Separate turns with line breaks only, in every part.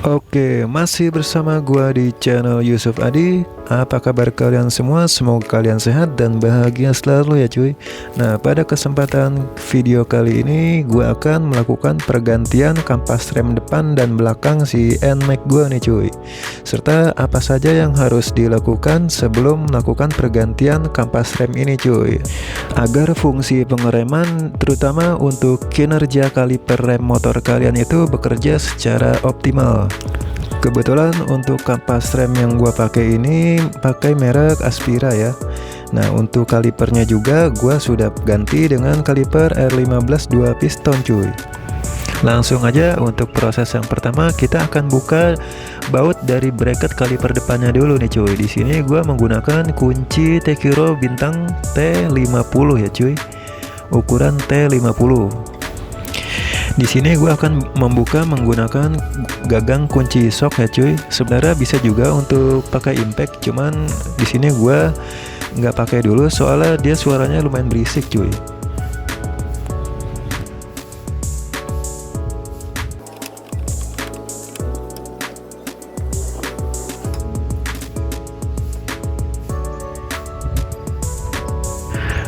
Oke, masih bersama gua di channel Yusuf Adi. Apa kabar kalian semua? Semoga kalian sehat dan bahagia selalu ya cuy. Nah, pada kesempatan video kali ini gua akan melakukan pergantian kampas rem depan dan belakang si NMAX gua nih cuy. Serta apa saja yang harus dilakukan sebelum melakukan pergantian kampas rem ini cuy. Agar fungsi pengereman terutama untuk kinerja kaliper rem motor kalian itu bekerja secara optimal. Kebetulan untuk kampas rem yang gua pakai ini pakai merek Aspira ya. Nah, untuk kalipernya juga gua sudah ganti dengan kaliper R15 2 piston cuy. Langsung aja untuk proses yang pertama kita akan buka baut dari bracket kaliper depannya dulu nih cuy. Di sini gua menggunakan kunci Tekiro bintang T50 ya cuy. Ukuran T50. Di sini gue akan membuka menggunakan gagang kunci shock ya cuy. Sebenarnya bisa juga untuk pakai impact, cuman di sini gue nggak pakai dulu soalnya dia suaranya lumayan berisik cuy.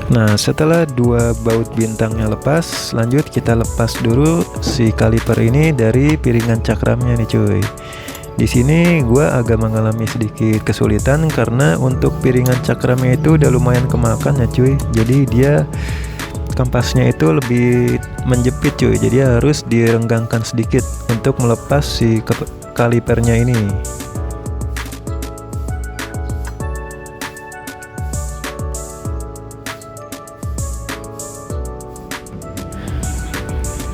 Nah, setelah dua baut bintangnya lepas, lanjut kita lepas dulu si kaliper ini dari piringan cakramnya nih cuy. Di sini gua agak mengalami sedikit kesulitan karena untuk piringan cakramnya itu udah lumayan kemakan ya cuy. Jadi dia kampasnya itu lebih menjepit cuy. Jadi harus direnggangkan sedikit untuk melepas si kalipernya ini.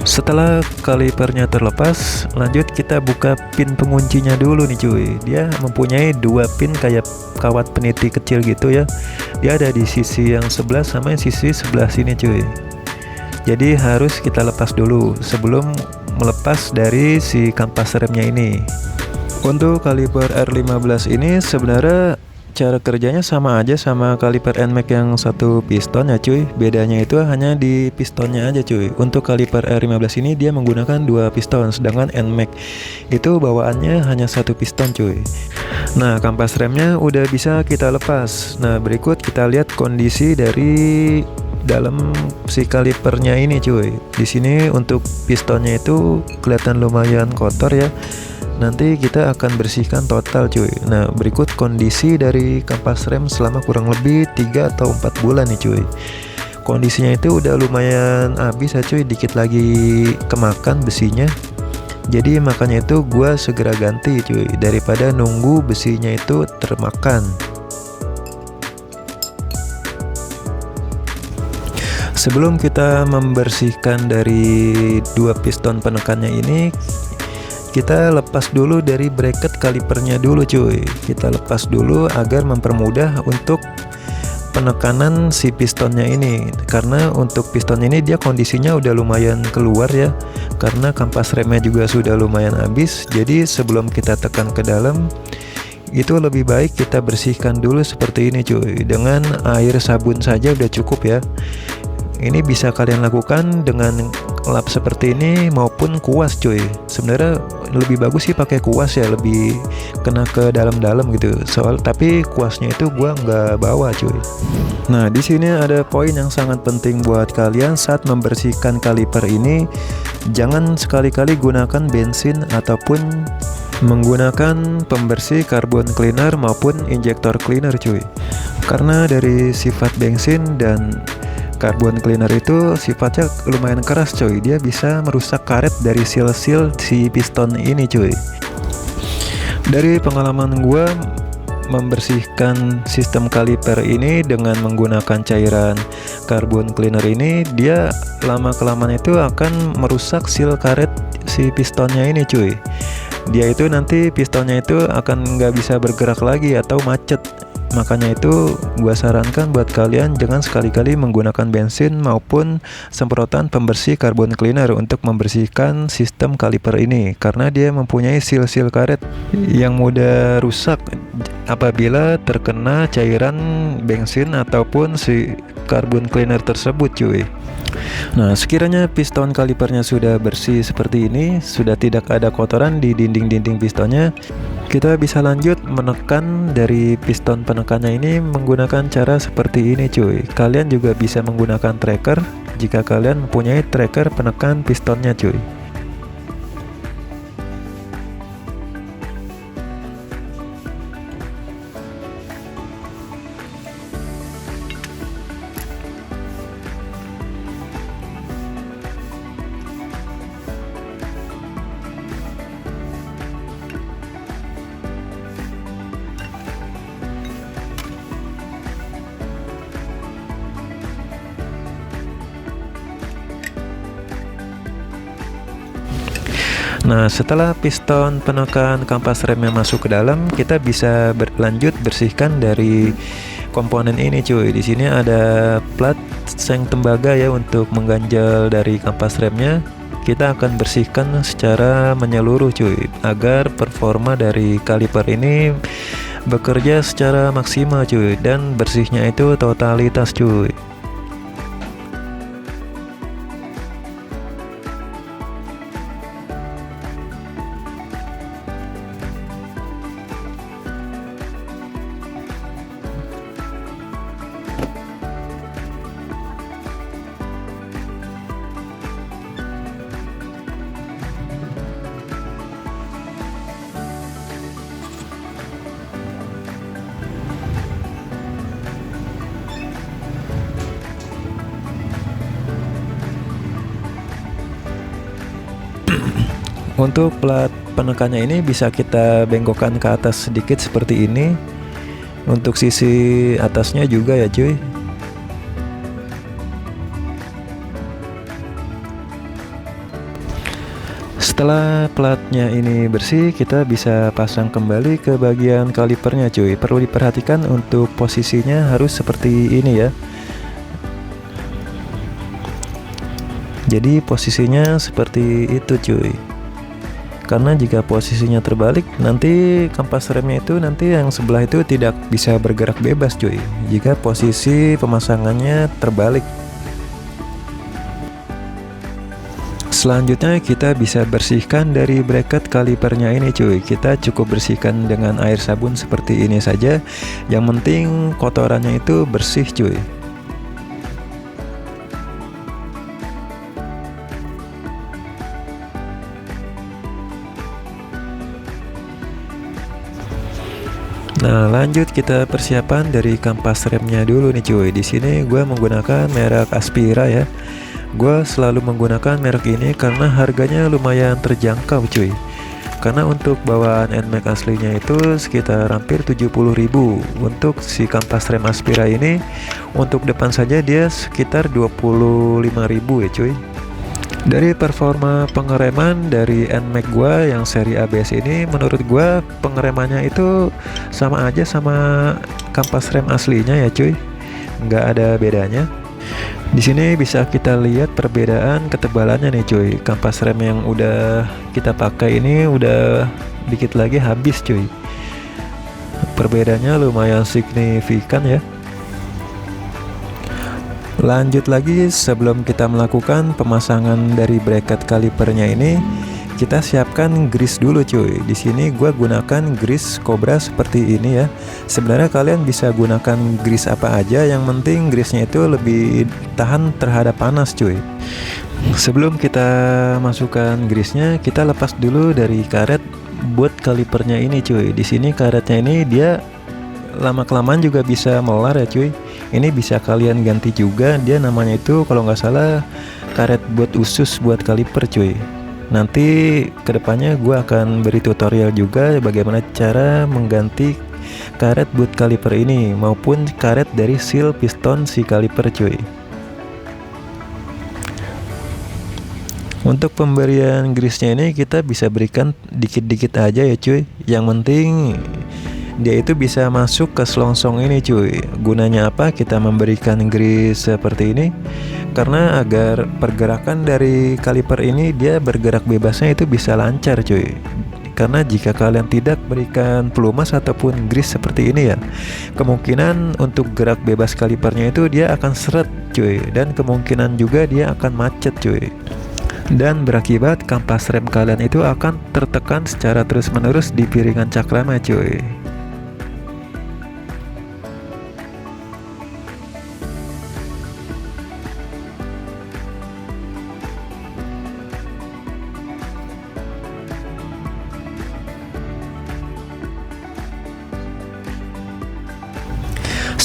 Setelah kalipernya terlepas, lanjut kita buka pin penguncinya dulu nih cuy. Dia mempunyai dua pin kayak kawat peniti kecil gitu ya. Dia ada di sisi yang sebelah sama yang sisi sebelah sini cuy. Jadi harus kita lepas dulu sebelum melepas dari si kampas remnya ini. Untuk kaliper R15 ini sebenarnya cara kerjanya sama aja sama kaliper NMAX yang satu piston ya cuy. Bedanya itu hanya di pistonnya aja cuy. Untuk kaliper R15 ini dia menggunakan dua piston, sedangkan NMAX itu bawaannya hanya satu piston cuy. Nah, kampas remnya udah bisa kita lepas. Nah, berikut kita lihat kondisi dari dalam si kalipernya ini cuy. Di sini untuk pistonnya itu kelihatan lumayan kotor ya. Nanti kita akan bersihkan total cuy. Nah, berikut kondisi dari kampas rem selama kurang lebih 3 atau 4 bulan nih cuy. Kondisinya itu udah lumayan habis ya cuy, dikit lagi kemakan besinya. Jadi makanya itu gua segera ganti cuy daripada nunggu besinya itu termakan. Sebelum kita membersihkan dari dua piston penekannya ini, kita lepas dulu dari bracket kalipernya dulu cuy. Kita lepas dulu agar mempermudah untuk penekanan si pistonnya ini. Karena untuk piston ini dia kondisinya udah lumayan keluar ya. Karena kampas remnya juga sudah lumayan habis. Jadi sebelum kita tekan ke dalam, itu lebih baik kita bersihkan dulu seperti ini cuy. Dengan air sabun saja udah cukup ya. Ini bisa kalian lakukan dengan lap seperti ini maupun kuas cuy. Sebenarnya lebih bagus sih pakai kuas ya, lebih kena ke dalam-dalam gitu. Tapi kuasnya itu gua nggak bawa cuy. Nah, di sini ada poin yang sangat penting buat kalian saat membersihkan kaliper ini. Jangan sekali-kali gunakan bensin ataupun menggunakan pembersih carbon cleaner maupun injektor cleaner cuy. Karena dari sifat bensin dan carbon cleaner itu sifatnya lumayan keras coy. Dia bisa merusak karet dari seal-seal si piston ini cuy. Dari pengalaman gua membersihkan sistem kaliper ini dengan menggunakan cairan carbon cleaner ini, dia lama-kelamaan itu akan merusak seal karet si pistonnya ini cuy. Dia itu nanti pistonnya itu akan nggak bisa bergerak lagi atau macet. Makanya itu gua sarankan buat kalian jangan sekali-kali menggunakan bensin maupun semprotan pembersih carbon cleaner untuk membersihkan sistem kaliper ini, karena dia mempunyai seal-seal karet yang mudah rusak apabila terkena cairan bensin ataupun si carbon cleaner tersebut cuy. Nah, sekiranya piston kalipernya sudah bersih seperti ini, sudah tidak ada kotoran di dinding-dinding pistonnya, kita bisa lanjut menekan dari piston penekannya ini menggunakan cara seperti ini cuy. Kalian juga bisa menggunakan tracker jika kalian mempunyai tracker penekan pistonnya cuy. Nah, setelah piston penekan kampas remnya masuk ke dalam, kita bisa berlanjut bersihkan dari komponen ini cuy. Di sini ada plat seng tembaga ya untuk mengganjal dari kampas remnya. Kita akan bersihkan secara menyeluruh cuy, agar performa dari kaliper ini bekerja secara maksimal cuy, dan bersihnya itu totalitas cuy. Untuk plat penekannya ini bisa kita bengkokkan ke atas sedikit seperti ini. Untuk sisi atasnya juga ya cuy. Setelah platnya ini bersih, kita bisa pasang kembali ke bagian kalipernya cuy. Perlu diperhatikan untuk posisinya harus seperti ini ya. Jadi posisinya seperti itu cuy. Karena jika posisinya terbalik, nanti kampas remnya itu nanti yang sebelah itu tidak bisa bergerak bebas cuy, jika posisi pemasangannya terbalik. Selanjutnya kita bisa bersihkan dari bracket kalipernya ini cuy. Kita cukup bersihkan dengan air sabun seperti ini saja. Yang penting kotorannya itu bersih cuy. Nah, lanjut kita persiapan dari kampas remnya dulu nih cuy. Di sini gue menggunakan merek Aspira ya. Gue selalu menggunakan merek ini karena harganya lumayan terjangkau cuy. Karena untuk bawaan NMAX aslinya itu sekitar hampir 70.000. Untuk si kampas rem Aspira ini, untuk depan saja dia sekitar 25.000 ya cuy. Dari performa pengereman dari NMAX gua yang seri ABS ini, menurut gua pengeremannya itu sama aja sama kampas rem aslinya ya cuy, nggak ada bedanya. Di sini bisa kita lihat perbedaan ketebalannya nih cuy. Kampas rem yang udah kita pakai ini udah dikit lagi habis cuy. Perbedaannya lumayan signifikan ya. Lanjut lagi, sebelum kita melakukan pemasangan dari bracket kalipernya ini, kita siapkan grease dulu cuy. Di sini gua gunakan grease Cobra seperti ini ya. Sebenarnya kalian bisa gunakan grease apa aja, yang penting grease-nya itu lebih tahan terhadap panas cuy. Sebelum kita masukkan grease-nya, kita lepas dulu dari karet buat kalipernya ini cuy. Di sini karetnya ini dia lama-kelamaan juga bisa melar ya cuy. Ini bisa kalian ganti juga, dia namanya itu kalau nggak salah karet buat usus buat kaliper cuy. Nanti kedepannya gue akan beri tutorial juga bagaimana cara mengganti karet buat kaliper ini maupun karet dari seal piston si kaliper cuy. Untuk pemberian grease-nya ini kita bisa berikan dikit-dikit aja ya cuy. Yang penting dia itu bisa masuk ke selongsong ini cuy. Gunanya apa? Kita memberikan grease seperti ini karena agar pergerakan dari kaliper ini dia bergerak bebasnya itu bisa lancar cuy. Karena jika kalian tidak berikan pelumas ataupun grease seperti ini ya, kemungkinan untuk gerak bebas kalipernya itu dia akan seret cuy, dan kemungkinan juga dia akan macet cuy, dan berakibat kampas rem kalian itu akan tertekan secara terus-menerus di piringan cakrama cuy.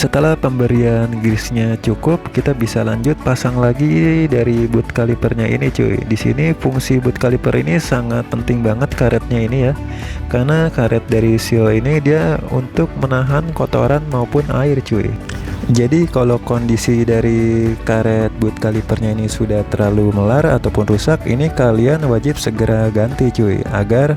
Setelah pemberian grease-nya cukup, kita bisa lanjut pasang lagi dari boot kalipernya ini cuy. Di sini fungsi boot kaliper ini sangat penting banget karetnya ini ya. Karena karet dari seal ini dia untuk menahan kotoran maupun air cuy. Jadi kalau kondisi dari karet boot kalipernya ini sudah terlalu melar ataupun rusak, ini kalian wajib segera ganti cuy, agar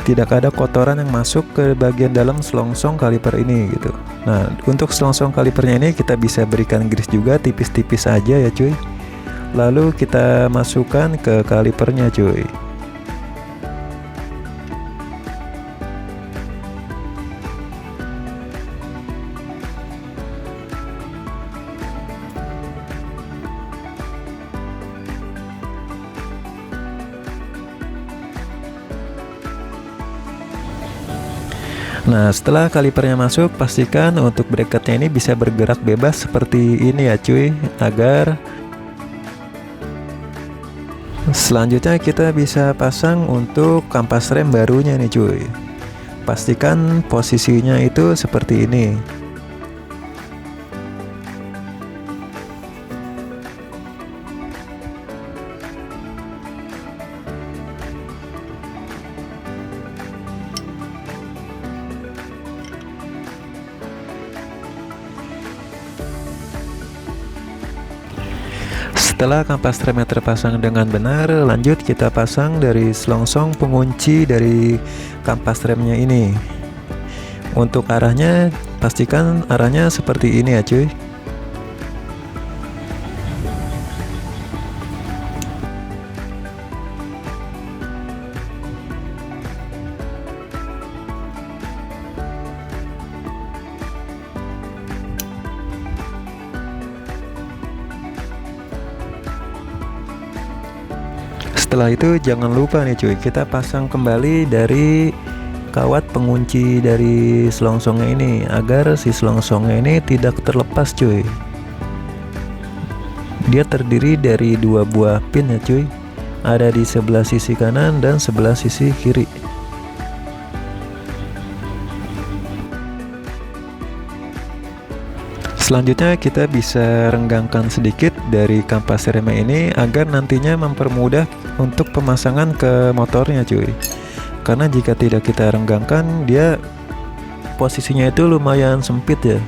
tidak ada kotoran yang masuk ke bagian dalam selongsong kaliper ini gitu. Nah, untuk selongsong kalipernya ini kita bisa berikan grease juga tipis-tipis aja ya cuy. Lalu kita masukkan ke kalipernya cuy. Nah, setelah kalipernya masuk, pastikan untuk bracketnya ini bisa bergerak bebas seperti ini ya cuy, agar selanjutnya kita bisa pasang untuk kampas rem barunya nih cuy. Pastikan posisinya itu seperti ini. Setelah kampas remnya terpasang dengan benar, lanjut kita pasang dari selongsong pengunci dari kampas remnya ini. Untuk arahnya, pastikan arahnya seperti ini ya cuy. Setelah itu jangan lupa nih cuy, kita pasang kembali dari kawat pengunci dari selongsongnya ini, agar si selongsongnya ini tidak terlepas cuy. Dia terdiri dari dua buah pin ya cuy, ada di sebelah sisi kanan dan sebelah sisi kiri. Selanjutnya kita bisa renggangkan sedikit dari kampas remnya ini agar nantinya mempermudah untuk pemasangan ke motornya cuy. Karena jika tidak kita renggangkan, dia posisinya itu lumayan sempit ya.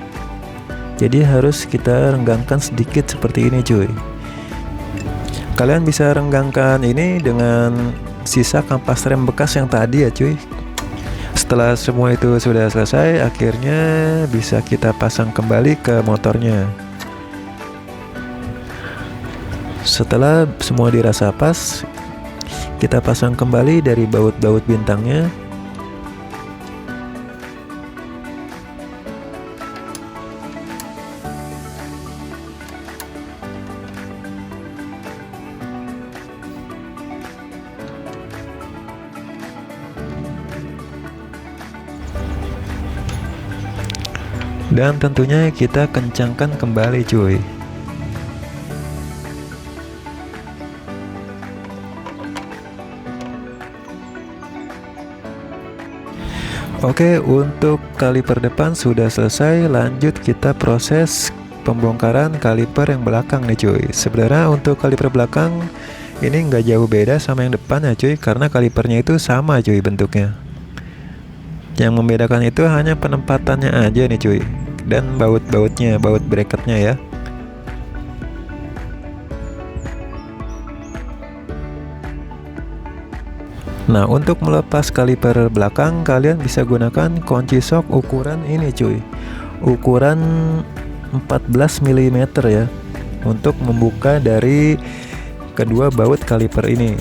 Jadi harus kita renggangkan sedikit seperti ini cuy. Kalian bisa renggangkan ini dengan sisa kampas rem bekas yang tadi ya cuy. Setelah semua itu sudah selesai, akhirnya bisa kita pasang kembali ke motornya. Setelah semua dirasa pas, kita pasang kembali dari baut-baut bintangnya. Dan tentunya kita kencangkan kembali cuy. Oke, untuk kaliper depan sudah selesai. Lanjut kita proses pembongkaran kaliper yang belakang nih cuy. Sebenarnya untuk kaliper belakang ini nggak jauh beda sama yang depan ya cuy, karena kalipernya itu sama cuy bentuknya. Yang membedakan itu hanya penempatannya aja nih cuy, dan baut-bautnya, baut bracketnya ya. Nah, untuk melepas kaliper belakang kalian bisa gunakan kunci sok ukuran ini cuy, ukuran 14 mm ya, untuk membuka dari kedua baut kaliper ini.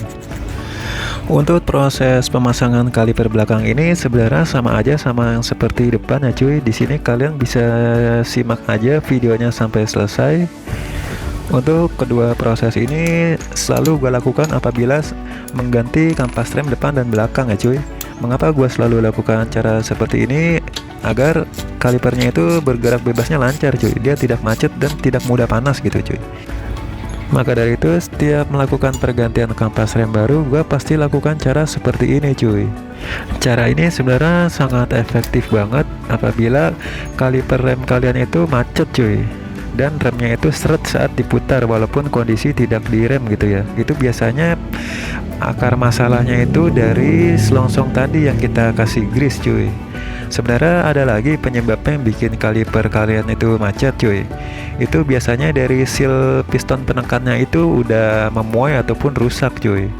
Untuk proses pemasangan kaliper belakang ini sebenarnya sama aja sama yang seperti depan ya cuy. Di sini kalian bisa simak aja videonya sampai selesai. Untuk kedua proses ini selalu gue lakukan apabila mengganti kampas rem depan dan belakang ya cuy. Mengapa gue selalu lakukan cara seperti ini? Agar kalipernya itu bergerak bebasnya lancar cuy, dia tidak macet dan tidak mudah panas gitu cuy. Maka dari itu setiap melakukan pergantian kampas rem baru, gue pasti lakukan cara seperti ini cuy. Cara ini sebenarnya sangat efektif banget apabila kaliper rem kalian itu macet cuy, dan remnya itu seret saat diputar walaupun kondisi tidak direm gitu ya. Itu biasanya akar masalahnya itu dari selongsong tadi yang kita kasih grease cuy. Sebenarnya ada lagi penyebabnya yang bikin kaliper kalian itu macet cuy. Itu biasanya dari seal piston penekannya itu udah memuai ataupun rusak cuy.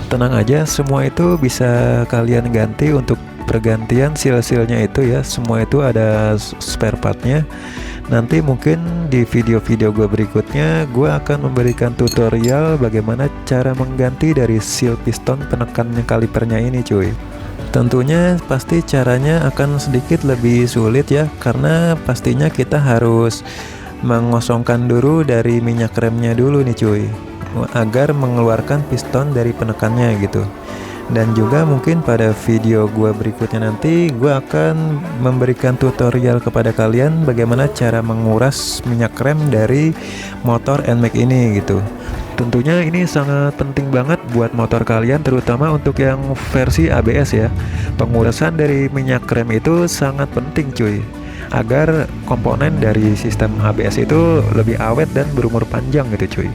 Tenang aja, semua itu bisa kalian ganti. Untuk pergantian seal-sealnya itu ya, semua itu ada spare partnya. Nanti mungkin di video-video gue berikutnya gue akan memberikan tutorial bagaimana cara mengganti dari seal piston penekannya kalipernya ini cuy. Tentunya pasti caranya akan sedikit lebih sulit ya, karena pastinya kita harus mengosongkan dulu dari minyak remnya dulu nih cuy, agar mengeluarkan piston dari penekannya gitu. Dan juga mungkin pada video gue berikutnya nanti gue akan memberikan tutorial kepada kalian bagaimana cara menguras minyak rem dari motor NMAX ini gitu. Tentunya ini sangat penting banget buat motor kalian, terutama untuk yang versi ABS ya. Pengurasan dari minyak rem itu sangat penting cuy, agar komponen dari sistem ABS itu lebih awet dan berumur panjang gitu cuy.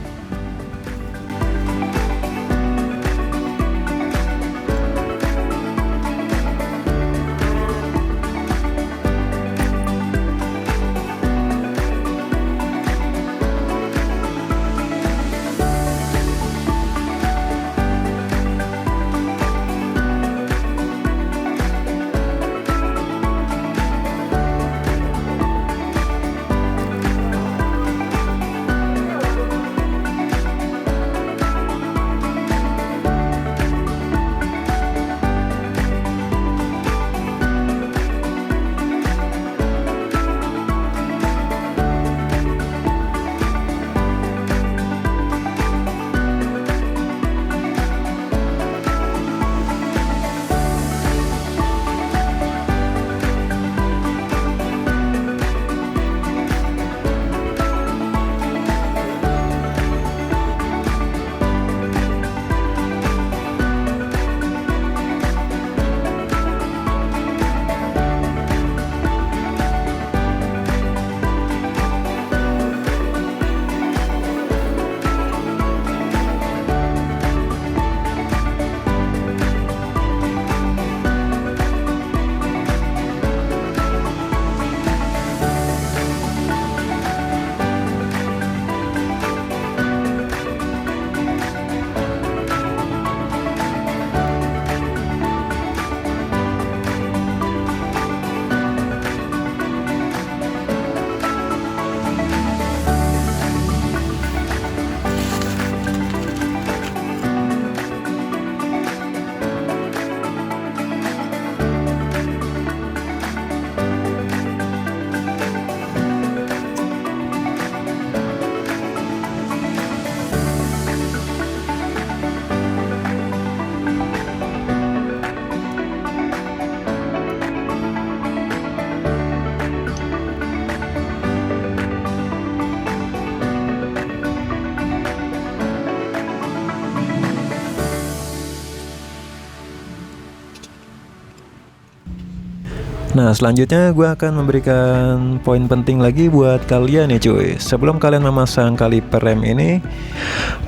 Nah, selanjutnya gue akan memberikan poin penting lagi buat kalian nih cuy. Sebelum kalian memasang kaliper rem ini,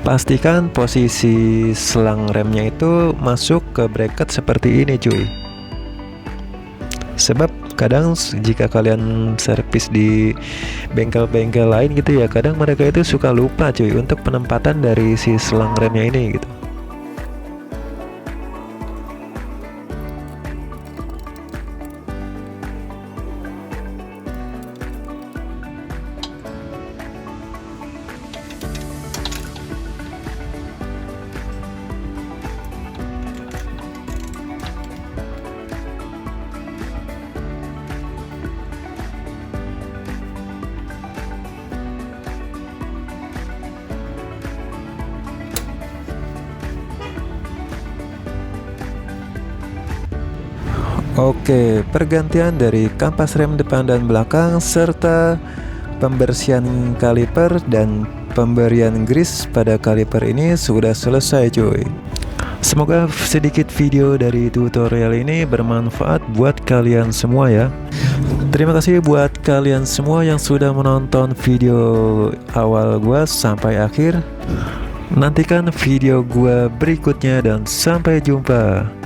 pastikan posisi selang remnya itu masuk ke bracket seperti ini cuy. Sebab kadang jika kalian servis di bengkel-bengkel lain gitu ya, kadang mereka itu suka lupa cuy untuk penempatan dari si selang remnya ini gitu. Oke, pergantian dari kampas rem depan dan belakang serta pembersihan kaliper dan pemberian grease pada kaliper ini sudah selesai cuy. Semoga sedikit video dari tutorial ini bermanfaat buat kalian semua ya. Terima kasih buat kalian semua yang sudah menonton video awal gua sampai akhir. Nantikan video gua berikutnya dan sampai jumpa.